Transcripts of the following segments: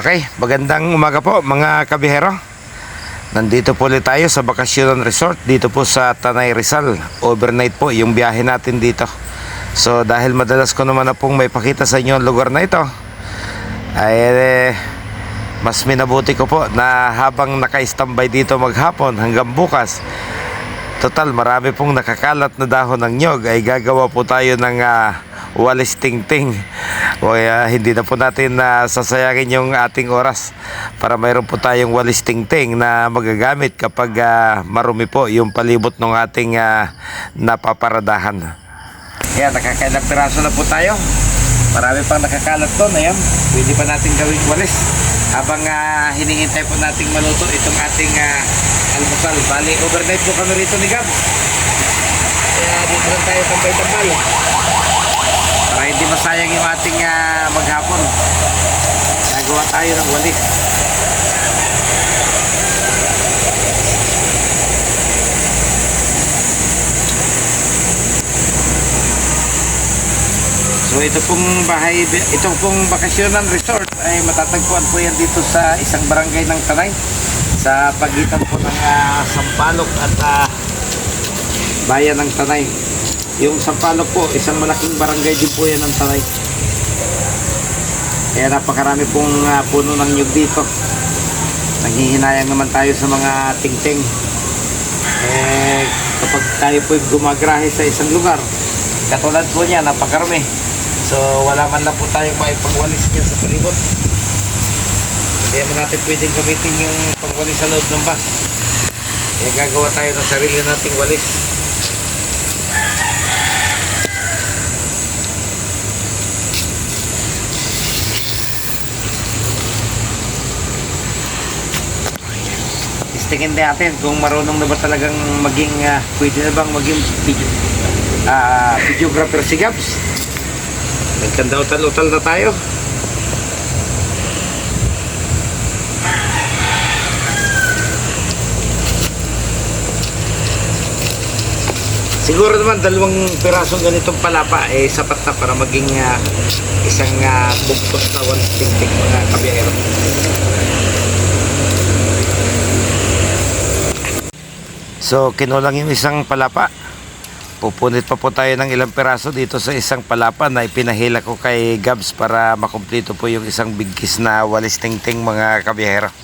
Okay, magandang umaga po mga kabihero. Nandito po ulit tayo sa Bakasyonan Resort dito po sa Tanay Rizal. Overnight po yung biyahe natin dito. So dahil madalas ko naman na pong may pakita sa inyo ang lugar na ito, ay mas minabuti ko po na habang naka-standby dito maghapon hanggang bukas, total marami pong nakakalat na dahon ng nyog, ay gagawa po tayo ng walis tingting. Kaya hindi na po natin sasayangin yung ating oras para mayroon po tayong walis tingting na magagamit kapag marumi po yung palibot ng ating napaparadahan. Kaya nakakailang piraso na po tayo. Marami pang nakakalat doon. Ayan, pwede pa natin gawing walis habang hinihintay po nating maluto itong ating almusal. Bali, overnight po kami rito ni Gab. Kaya dito lang tayo tambay-tambay para hindi masayang yung ating maghapon. Nagawa tayo ng walis. So ito pong bahay, itong pong Bakasyonan Resort ay matatagpuan po yan dito sa isang barangay ng Tanay, sa pagitan po ng Sampaloc at bayan ng Tanay. Yung Sampaloc po, isang malaking barangay din po yan ng Tanay. Kaya napakarami pong puno ng nyug dito. Nanghihinayang naman tayo sa mga tingting. Kapag tayo po gumagrahe sa isang lugar, katulad po niya, napakarami. So wala man lang po tayong maipagwalis niya sa palibot. Hindi naman natin pwedeng gamitin yung pagwalis sa loob ng bus. Kaya gagawa tayo ng sarili nating walis. Tingin natin kung marunong na ba talagang maging pwede na bang maging videographer si Gabs. Nagkanda utal-utal na tayo. Siguro naman 2 pirasong ganitong palapa sapat na para maging isang bugtos na walis tingting mga kabiyahero. So kinulang yung isang palapa. Pupunit pa po tayo ng ilang piraso dito sa isang palapa na ipinahila ko kay Gabs para makumpleto po yung isang bigkis na walis tingting mga kabiyahero.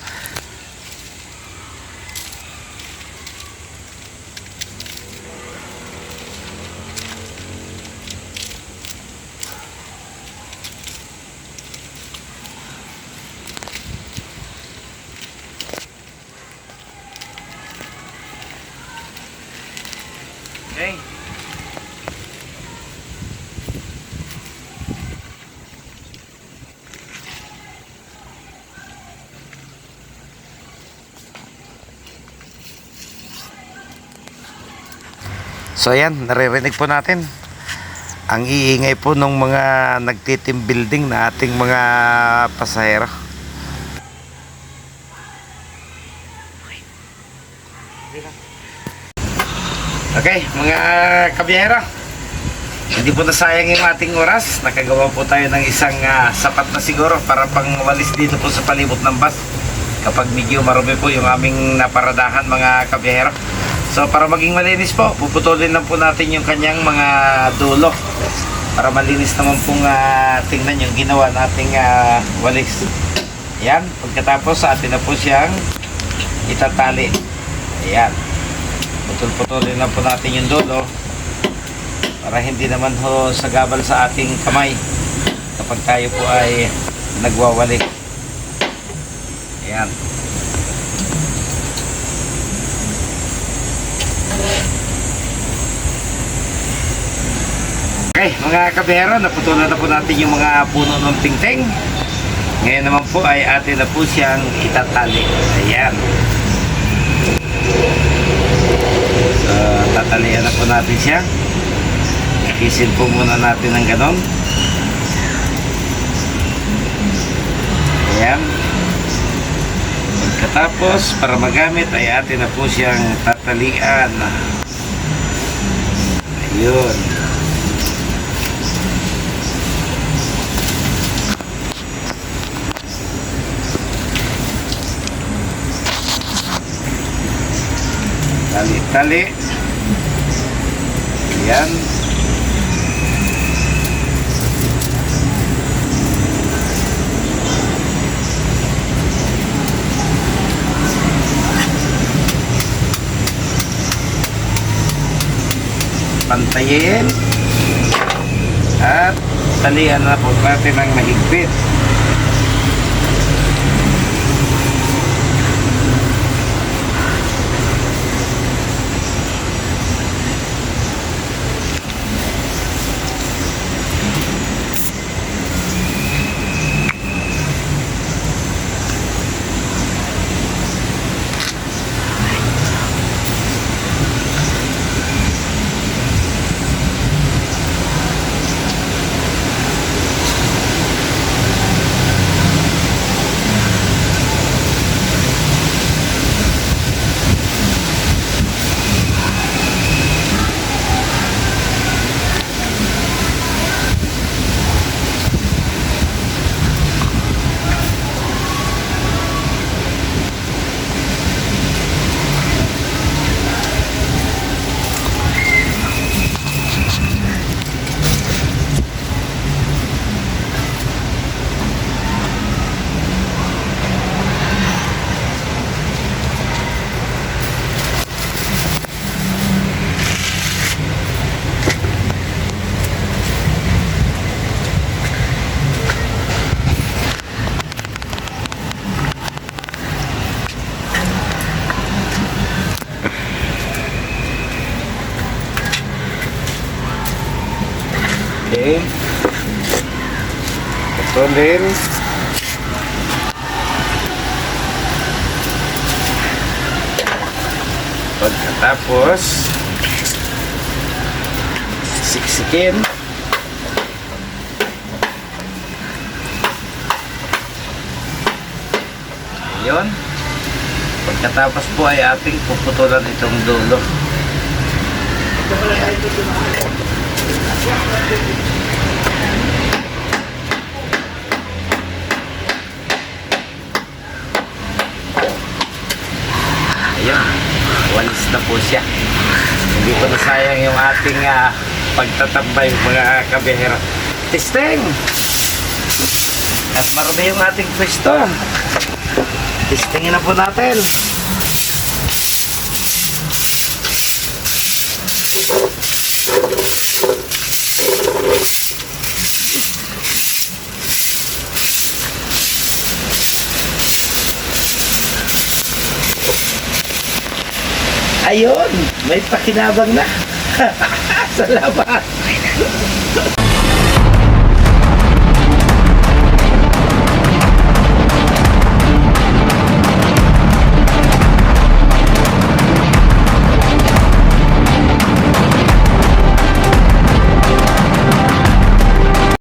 Okay. So ayan, naririnig po natin ang iingay po ng mga nagtitim building na ating mga pasahero. Okay, mga kabiyahero, hindi po nasayang yung ating oras. Nakagawa po tayo ng isang sapat na siguro para pang walis dito po sa palibot ng bus kapag medyo marumi po yung aming naparadahan mga kabiyahero. So para maging malinis po, puputulin lang po natin yung kanyang mga dulo para malinis naman pong tingnan yung ginawa nating walis. Ayan, pagkatapos atin na po siyang itatali. Ayan, putol-putulin lang po natin yung dulo para hindi naman ho sagabal sa ating kamay kapag tayo po ay nagwawalik. Ayan. Okay, mga kabihero, naputulan na po natin yung mga puno ng tingting. Ngayon naman po ay atin na po siyang itatali. Ayan. So, tatalian na po natin siya. Isin po muna natin ng ganon. Ayan. Pagkatapos, para magamit ay atin na po siyang tatalian. Ayun. tali. Yan. Pantayin. At talian na po natin ng mahigpit. Okay. Putulin. Pagkatapos siksikin. Ayun. Pagkatapos po ay ating puputulan itong dulo. Ayun, walis na po siya. Hindi po nasayang yung ating pagtatambay mga kabihero. Testing! At marami yung ating pwesto. Testingin na po natin. Ayun, may pakinabang na. Salamat.